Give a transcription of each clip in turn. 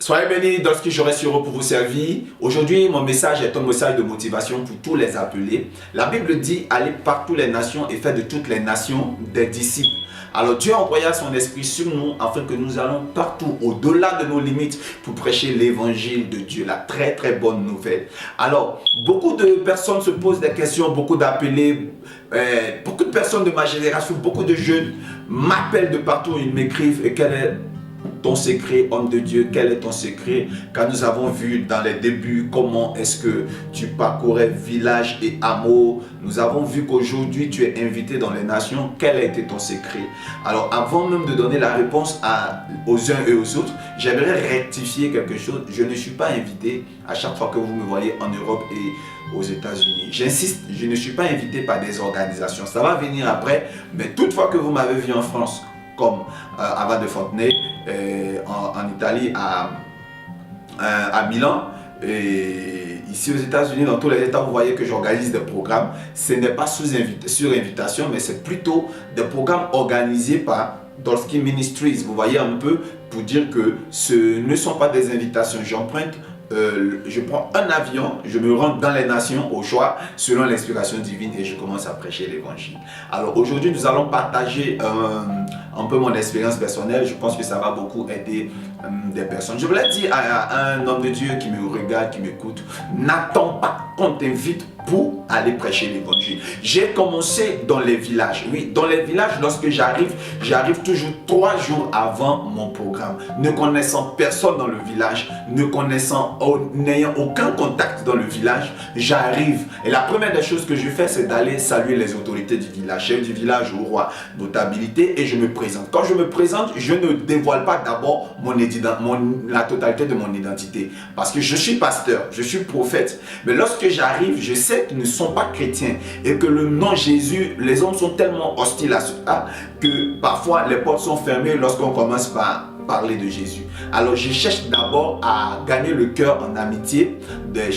Soyez bénis dans ce que j'aurai sur eux pour vous servir. Aujourd'hui, mon message est un message de motivation pour tous les appelés. La Bible dit, allez par toutes les nations et faites de toutes les nations des disciples. Alors Dieu envoya son esprit sur nous afin que nous allons partout, au-delà de nos limites, pour prêcher l'évangile de Dieu, la très très bonne nouvelle. Alors, beaucoup de personnes se posent des questions, beaucoup d'appelés, beaucoup de personnes de ma génération, beaucoup de jeunes m'appellent de partout, ils m'écrivent et quel est ton secret, homme de Dieu, quel est ton secret? Car nous avons vu dans les débuts comment est-ce que tu parcourais village et hameaux. Nous avons vu qu'aujourd'hui tu es invité dans les nations. Quel a été ton secret? Alors avant même de donner la réponse aux uns et aux autres, j'aimerais rectifier quelque chose. Je ne suis pas invité à chaque fois que vous me voyez en Europe et aux États-Unis. J'insiste, je ne suis pas invité par des organisations. Ça va venir après, mais toutefois que vous m'avez vu en France, comme à Val de Fontenay, en Italie, à Milan, et ici aux États-Unis, dans tous les États, vous voyez que j'organise des programmes. Ce n'est pas sur invitation, mais c'est plutôt des programmes organisés par Dolsky Ministries. Vous voyez un peu, pour dire que ce ne sont pas des invitations. J'emprunte, je prends un avion, je me rends dans les nations au choix selon l'inspiration divine et je commence à prêcher l'évangile. Alors aujourd'hui nous allons partager un peu mon expérience personnelle. Je pense que ça va beaucoup aider des personnes. Je voulais dire à un homme de Dieu qui me regarde, qui m'écoute, n'attends pas qu'on t'invite pour aller prêcher l'évangile. J'ai commencé dans les villages. Oui, dans les villages, lorsque j'arrive toujours 3 jours avant mon programme. Ne connaissant personne dans le village, n'ayant aucun contact dans le village, j'arrive. Et la première des choses que je fais, c'est d'aller saluer les autorités du village, chef du village, au roi, notabilité, et je me présente. Quand je me présente, je ne dévoile pas d'abord la totalité de mon identité. Parce que je suis pasteur, je suis prophète. Mais lorsque j'arrive, je sais qu'ils ne sont pas chrétiens et que le nom Jésus, les hommes sont tellement hostiles à cela que parfois les portes sont fermées lorsqu'on commence par parler de Jésus. Alors je cherche d'abord à gagner le cœur en amitié des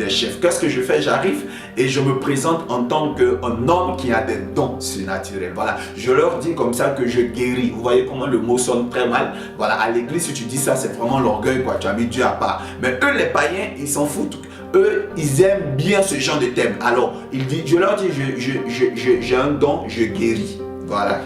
chefs. Qu'est-ce que je fais? J'arrive et je me présente en tant qu'un homme qui a des dons surnaturels. Voilà, je leur dis comme ça que je guéris. Vous voyez comment le mot sonne très mal. Voilà, à l'église si tu dis ça, c'est vraiment l'orgueil, quoi. Tu as mis Dieu à part. Mais eux les païens, ils s'en foutent. Eux, ils aiment bien ce genre de thème. Alors, je leur dis, j'ai un don, je guéris. Voilà.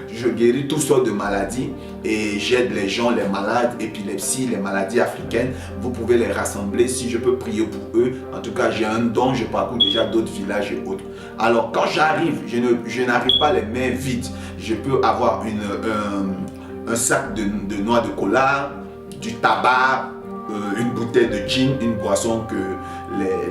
Je guéris toutes sortes de maladies et j'aide les gens, les malades, épilepsie, les maladies africaines. Vous pouvez les rassembler si je peux prier pour eux. En tout cas, j'ai un don, je parcours déjà d'autres villages et autres. Alors, quand j'arrive, je n'arrive pas les mains vides. Je peux avoir un sac de noix de cola, du tabac, une bouteille de gin, une boisson que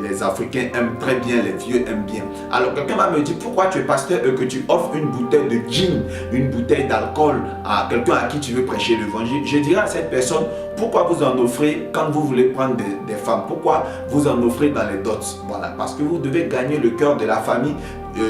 les Africains aiment très bien, les vieux aiment bien. Alors quelqu'un va me dire, pourquoi tu es pasteur et que tu offres une bouteille de gin, une bouteille d'alcool à quelqu'un à qui tu veux prêcher l'évangile? Je dirais à cette personne, pourquoi vous en offrez quand vous voulez prendre des femmes? Pourquoi vous en offrez dans les dots? Voilà, parce que vous devez gagner le cœur de la famille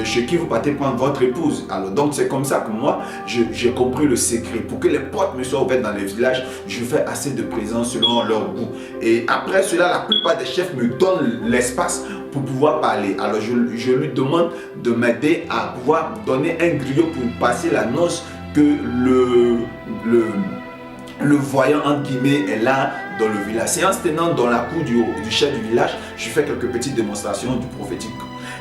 chez qui vous partez prendre votre épouse. Alors donc c'est comme ça que moi j'ai compris le secret. Pour que les portes me soient ouvertes dans les villages, je fais assez de présence selon leur goût. Et après cela, la plupart des chefs me donnent l'espace pour pouvoir parler. Alors je lui demande de m'aider à pouvoir donner un griot pour passer la noce que le voyant entre guillemets est là dans le village. Séance tenante dans la cour du chef du village, je fais quelques petites démonstrations du prophétique.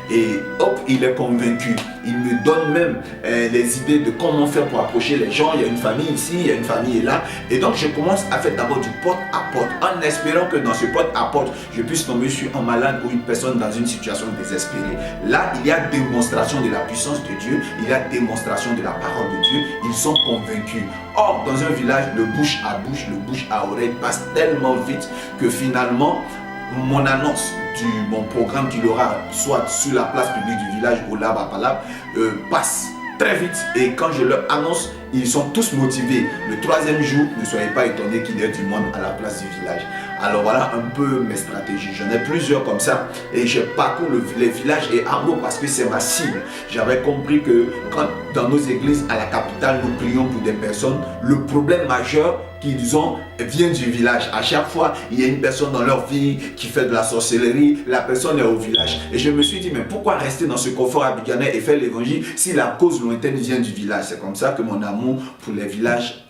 Et hop, il est convaincu. Il me donne même les idées de comment faire pour approcher les gens. Il y a une famille ici, il y a une famille là. Et donc je commence à faire d'abord du porte à porte, en espérant que dans ce porte à porte, je puisse tomber sur un malade ou une personne dans une situation désespérée. Là, il y a démonstration de la puissance de Dieu, il y a démonstration de la parole de Dieu. Ils sont convaincus. Or, dans un village, le bouche à bouche, le bouche à oreille passe tellement vite que finalement, mon annonce mon programme qu'il aura soit sur la place publique du village ou là à Palab passe très vite et quand je leur annonce, ils sont tous motivés. Le 3e jour, ne soyez pas étonnés qu'il y ait du monde à la place du village. Alors voilà un peu mes stratégies. J'en ai plusieurs comme ça et je parcours les villages et hameaux parce que c'est ma cible. J'avais compris que quand dans nos églises à la capitale, nous prions pour des personnes, le problème majeur qu'ils ont vient du village. À chaque fois, il y a une personne dans leur vie qui fait de la sorcellerie, la personne est au village. Et je me suis dit, mais pourquoi rester dans ce confort abidjanais et faire l'évangile si la cause lointaine vient du village? C'est comme ça que mon amour pour les villages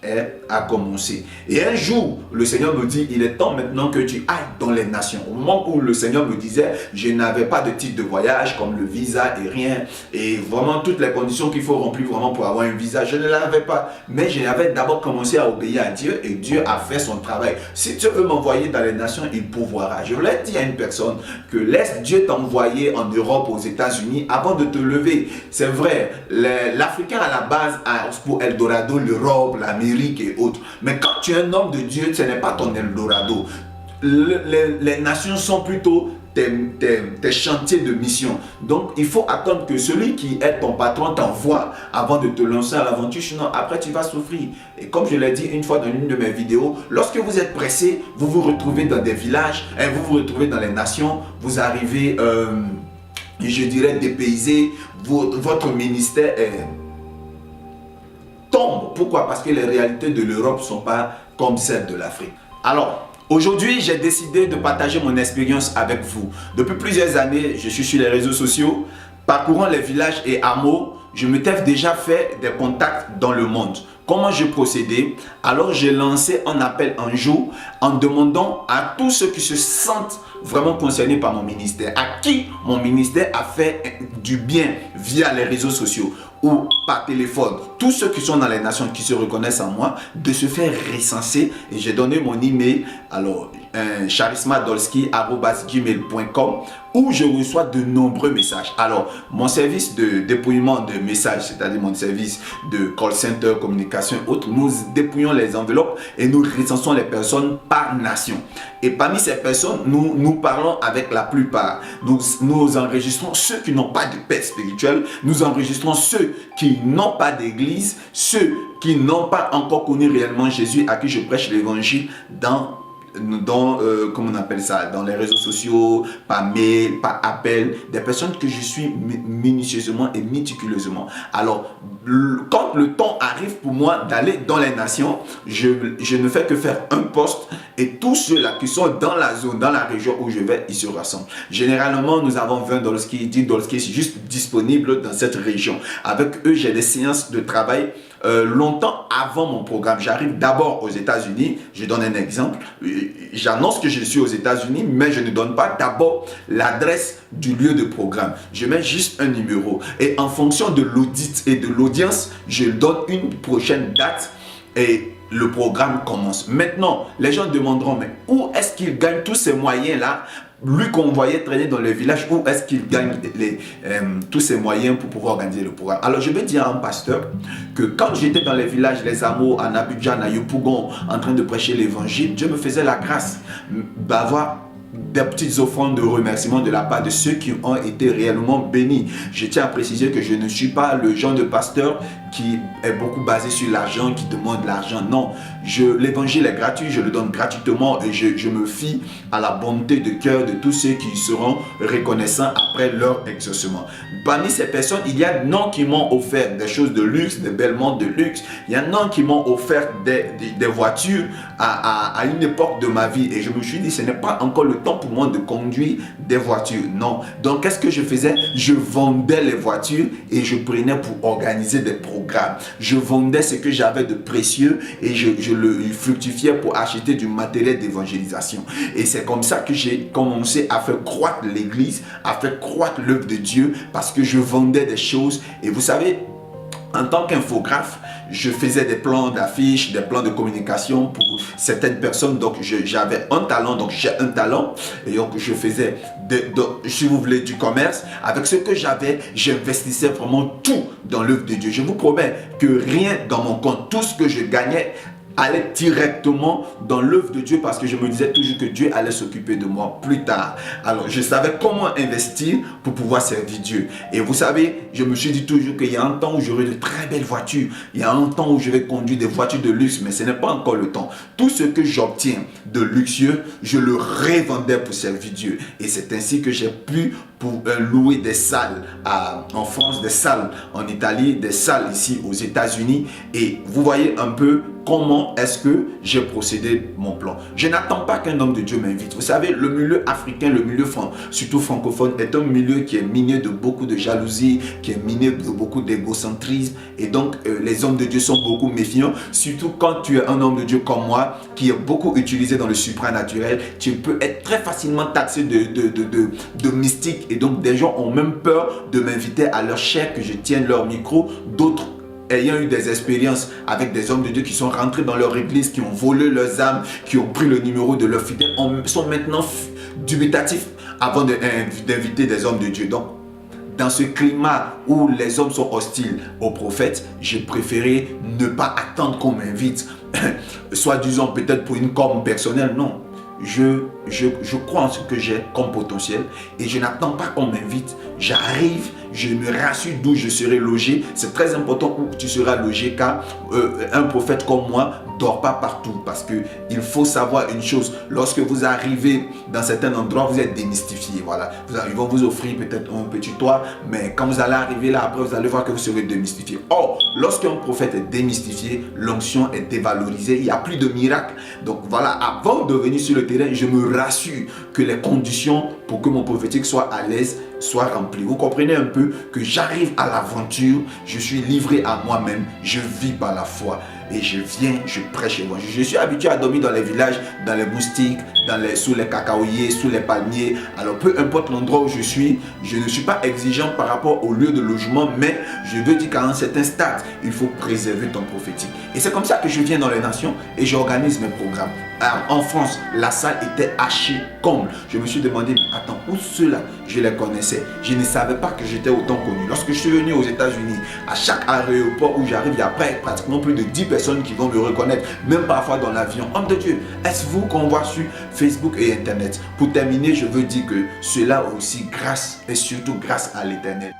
a commencé. Et un jour, le Seigneur me dit, il est temps maintenant que tu ailles dans les nations. Au moment où le Seigneur me disait, je n'avais pas de titre de voyage comme le visa et rien. Et vraiment toutes les conditions qu'il faut remplir vraiment pour avoir un visa, je ne l'avais pas. Mais j'avais d'abord commencé à obéir à Dieu et Dieu a fait son travail. Si tu veux m'envoyer dans les nations, il pourvoira. Je voulais dire à une personne que laisse Dieu t'envoyer en Europe, aux États-Unis avant de te lever. C'est vrai, l'Africain à la base a pour Eldorado l'Europe, l'Amérique et autres. Mais quand tu es un homme de Dieu, ce n'est pas ton Eldorado. Les nations sont plutôt tes chantiers de mission. Donc, il faut attendre que celui qui est ton patron t'envoie avant de te lancer à l'aventure. Sinon, après, tu vas souffrir. Et comme je l'ai dit une fois dans une de mes vidéos, lorsque vous êtes pressé, vous vous retrouvez dans des villages, vous vous retrouvez dans les nations, vous arrivez, je dirais, dépaysé, votre ministère tombe. Pourquoi? Parce que les réalités de l'Europe ne sont pas comme celles de l'Afrique. Alors, aujourd'hui, j'ai décidé de partager mon expérience avec vous. Depuis plusieurs années, je suis sur les réseaux sociaux, parcourant les villages et hameaux. Je m'étais déjà fait des contacts dans le monde. Comment je procédais? Alors, j'ai lancé un appel un jour en demandant à tous ceux qui se sentent vraiment concernés par mon ministère, à qui mon ministère a fait du bien via les réseaux sociaux ou par téléphone, tous ceux qui sont dans les nations qui se reconnaissent en moi, de se faire recenser. Et j'ai donné mon email, alors charismadolski@gmail.com, où je reçois de nombreux messages. Alors, mon service de dépouillement de messages, c'est-à-dire mon service de call center, communication et autres, nous dépouillons les enveloppes et nous recensons les personnes par nation. Et parmi ces personnes, nous parlons avec la plupart. Nous enregistrons ceux qui n'ont pas de paix spirituelle, nous enregistrons ceux qui n'ont pas d'église, ceux qui n'ont pas encore connu réellement Jésus, à qui je prêche l'évangile comment on appelle ça, dans les réseaux sociaux, par mail, par appel, des personnes que je suis minutieusement et méticuleusement. Alors, quand le temps arrive pour moi d'aller dans les nations, je ne fais que faire un post et tous ceux-là qui sont dans la zone, dans la région où je vais, ils se rassemblent. Généralement, nous avons 20 $, 10 $, c'est juste disponible dans cette région. Avec eux, j'ai des séances de travail longtemps avant mon programme. J'arrive d'abord aux États-Unis. Je donne un exemple. J'annonce que je suis aux États-Unis, mais je ne donne pas d'abord l'adresse du lieu de programme. Je mets juste un numéro. Et en fonction de l'audit et de l'audience, je donne une prochaine date et le programme commence. Maintenant, les gens demanderont, mais où est-ce qu'il gagne tous ces moyens-là? Lui qu'on voyait traîner dans le village, où est-ce qu'il gagne tous ces moyens pour pouvoir organiser le programme? Alors je vais dire à un pasteur que quand j'étais dans les villages, les hameaux, à Abidjan, à Yopougon, en train de prêcher l'évangile, Dieu me faisait la grâce d'avoir des petites offrandes de remerciement de la part de ceux qui ont été réellement bénis. Je tiens à préciser que je ne suis pas le genre de pasteur qui est beaucoup basé sur l'argent, qui demande l'argent. Non, l'évangile est gratuit, je le donne gratuitement et je me fie à la bonté de cœur de tous ceux qui seront reconnaissants après leur exaucement. Parmi ces personnes, il y a non qui m'ont offert des choses de luxe, des belles montres de luxe. Il y a non qui m'ont offert des voitures à une époque de ma vie. Et je me suis dit, ce n'est pas encore le temps pour moi de conduire des voitures. Non. Donc, qu'est-ce que je faisais? Je vendais les voitures et je prenais pour organiser des programmes. Je vendais ce que j'avais de précieux et je le fructifiais pour acheter du matériel d'évangélisation. Et c'est comme ça que j'ai commencé à faire croître l'église, à faire croître l'œuvre de Dieu, parce que je vendais des choses. Et vous savez, en tant qu'infographe, je faisais des plans d'affiches, des plans de communication pour certaines personnes. Donc j'avais un talent, donc j'ai un talent. Et donc je faisais, si vous voulez, du commerce. Avec ce que j'avais, j'investissais vraiment tout dans l'œuvre de Dieu. Je vous promets que rien dans mon compte, tout ce que je gagnais, aller directement dans l'œuvre de Dieu, parce que je me disais toujours que Dieu allait s'occuper de moi plus tard. Alors je savais comment investir pour pouvoir servir Dieu. Et vous savez, je me suis dit toujours qu'il y a un temps où j'aurai de très belles voitures, il y a un temps où je vais conduire des voitures de luxe, mais ce n'est pas encore le temps. Tout ce que j'obtiens de luxueux, je le revendais pour servir Dieu. Et c'est ainsi que j'ai pu pour louer des salles en France, des salles en Italie, des salles ici aux États-Unis. Et vous voyez un peu comment est-ce que j'ai procédé mon plan. Je n'attends pas qu'un homme de Dieu m'invite. Vous savez, le milieu africain, le milieu surtout francophone, est un milieu qui est miné de beaucoup de jalousie, qui est miné de beaucoup d'égocentrisme. Et donc, les hommes de Dieu sont beaucoup méfiants. Surtout quand tu es un homme de Dieu comme moi, qui est beaucoup utilisé dans le supranaturel, tu peux être très facilement taxé de mystique. Et donc, des gens ont même peur de m'inviter à leur chair, que je tienne leur micro. D'autres ayant eu des expériences avec des hommes de Dieu qui sont rentrés dans leur église, qui ont volé leurs âmes, qui ont pris le numéro de leurs fidèles, sont maintenant dubitatifs avant d'inviter des hommes de Dieu. Donc, dans ce climat où les hommes sont hostiles aux prophètes, j'ai préféré ne pas attendre qu'on m'invite, soi-disant peut-être pour une com personnelle. Non, je crois en ce que j'ai comme potentiel et je n'attends pas qu'on m'invite. J'arrive, je me rassure d'où je serai logé. C'est très important où tu seras logé, car un prophète comme moi ne dort pas partout, parce qu'il faut savoir une chose: lorsque vous arrivez dans certains endroits, vous êtes démystifié. Voilà. Ils vont vous offrir peut-être un petit toit, mais quand vous allez arriver là, après vous allez voir que vous serez démystifié. Or, lorsqu'un prophète est démystifié, l'onction est dévalorisée, il n'y a plus de miracle. Donc voilà, avant de venir sur le terrain, je me rassure que les conditions pour que mon prophétique soit à l'aise soient remplies. Vous comprenez un peu que j'arrive à l'aventure, je suis livré à moi-même, je vis par la foi et je viens, je prêche chez moi. Je suis habitué à dormir dans les villages, dans les moustiques, sous les cacaoyers, sous les palmiers. Alors peu importe l'endroit où je ne suis pas exigeant par rapport au lieu de logement, mais je veux dire qu'à un certain stade, il faut préserver ton prophétique. Et c'est comme ça que je viens dans les nations et j'organise mes programmes. Alors, en France, la salle était hachée comble. Je me suis demandé, mais attends, où ceux-là, je les connaissais. Je ne savais pas que j'étais autant connu. Lorsque je suis venu aux États-Unis, à chaque aéroport où j'arrive, il y a pratiquement plus de 10 personnes qui vont me reconnaître, même parfois dans l'avion. Homme de Dieu, est-ce vous qu'on voit sur Facebook et Internet? Pour terminer, je veux dire que cela aussi grâce et surtout grâce à l'Éternel.